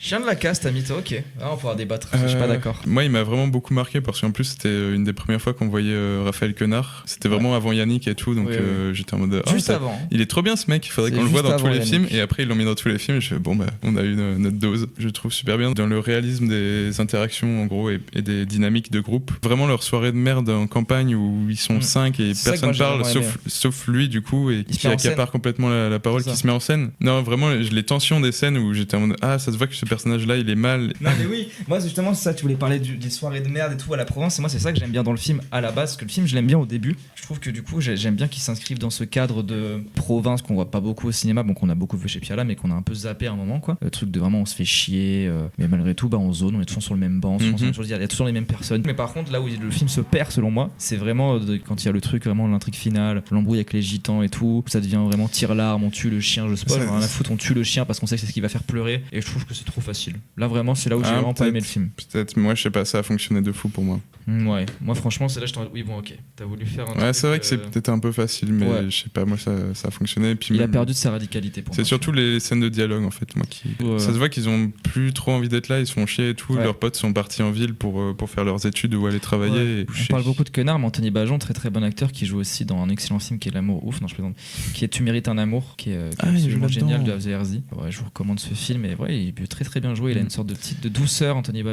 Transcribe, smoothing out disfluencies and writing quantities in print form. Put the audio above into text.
Chien de la caste, Amito, ok. Ah, on pourra débattre, je suis pas d'accord. Moi, il m'a vraiment beaucoup marqué parce qu'en plus, c'était une des premières fois qu'on voyait Raphaël Quenard. C'était vraiment avant Yannick et tout, donc j'étais en mode. Juste avant. Il est trop bien ce mec, il faudrait qu'on le voit dans tous les films. Et après, ils l'ont mis dans tous les films. Et je fais, bon, bah, on a eu notre dose. Je le trouve super bien dans le réalisme des interactions, en gros, et des dynamiques de groupe. Vraiment, leur soirée de merde en campagne où ils sont 5 et personne parle, sauf lui, du coup, et qui accapare complètement la parole, qui se met en scène. Non, vraiment, les tensions des scènes où j'étais en mode, ça se voit que ce personnage-là, il est mal. Non, mais oui, moi, justement, c'est ça, tu voulais parler des soirées de merde et tout à la Provence. Et moi, c'est ça que j'aime bien dans le film à la base, parce que le film, je l'aime bien au début. Je trouve que du coup, j'aime bien qu'il s'inscrive dans ce cadre de province qu'on voit pas beaucoup au cinéma, bon, qu'on a beaucoup vu chez Piala, mais qu'on a un peu zappé à un moment, quoi. Le truc de vraiment, on se fait chier, mais malgré tout, en zone, on est toujours sur le même banc, il y a toujours les mêmes personnes. Mais par contre, là où le film se perd, selon moi, c'est vraiment quand il y a le truc, vraiment l'intrigue finale, l'embrouille avec les gitans et tout, ça devient vraiment tire-larme, on tue le chien, je spoil, rien à foutre, on tue le chien parce qu'on sait que c'est ce qui va faire pleurer, et je trouve que c'est trop facile. Là, vraiment, c'est là où j'ai vraiment pas aimé le film. Peut-être, moi, je sais pas, ça a fonctionné de fou pour moi. Ouais, moi franchement, c'est là, oui, bon, ok, t'as voulu faire un truc. C'est vrai que c'est peut-être un peu facile, mais je sais pas, moi, ça a fonctionné. Et puis il a perdu de sa radicalité pour moi. C'est surtout les scènes de dialogue, en fait, moi qui. Ça se voit qu'ils ont plus trop envie d'être là, ils se font chier et tout. Leurs potes sont partis en ville pour faire leurs études ou aller travailler. Et on parle beaucoup de Quenard, mais Anthony Bajon, très très bon acteur, qui joue aussi dans un excellent film qui est L'amour ouf, non, je plaisante, qui est Tu mérites un amour, qui est absolument génial, de Afzal Herzi. Je vous recommande ce film, et il peut très très bien jouer, il a une sorte de douceur, Anthony Bajon.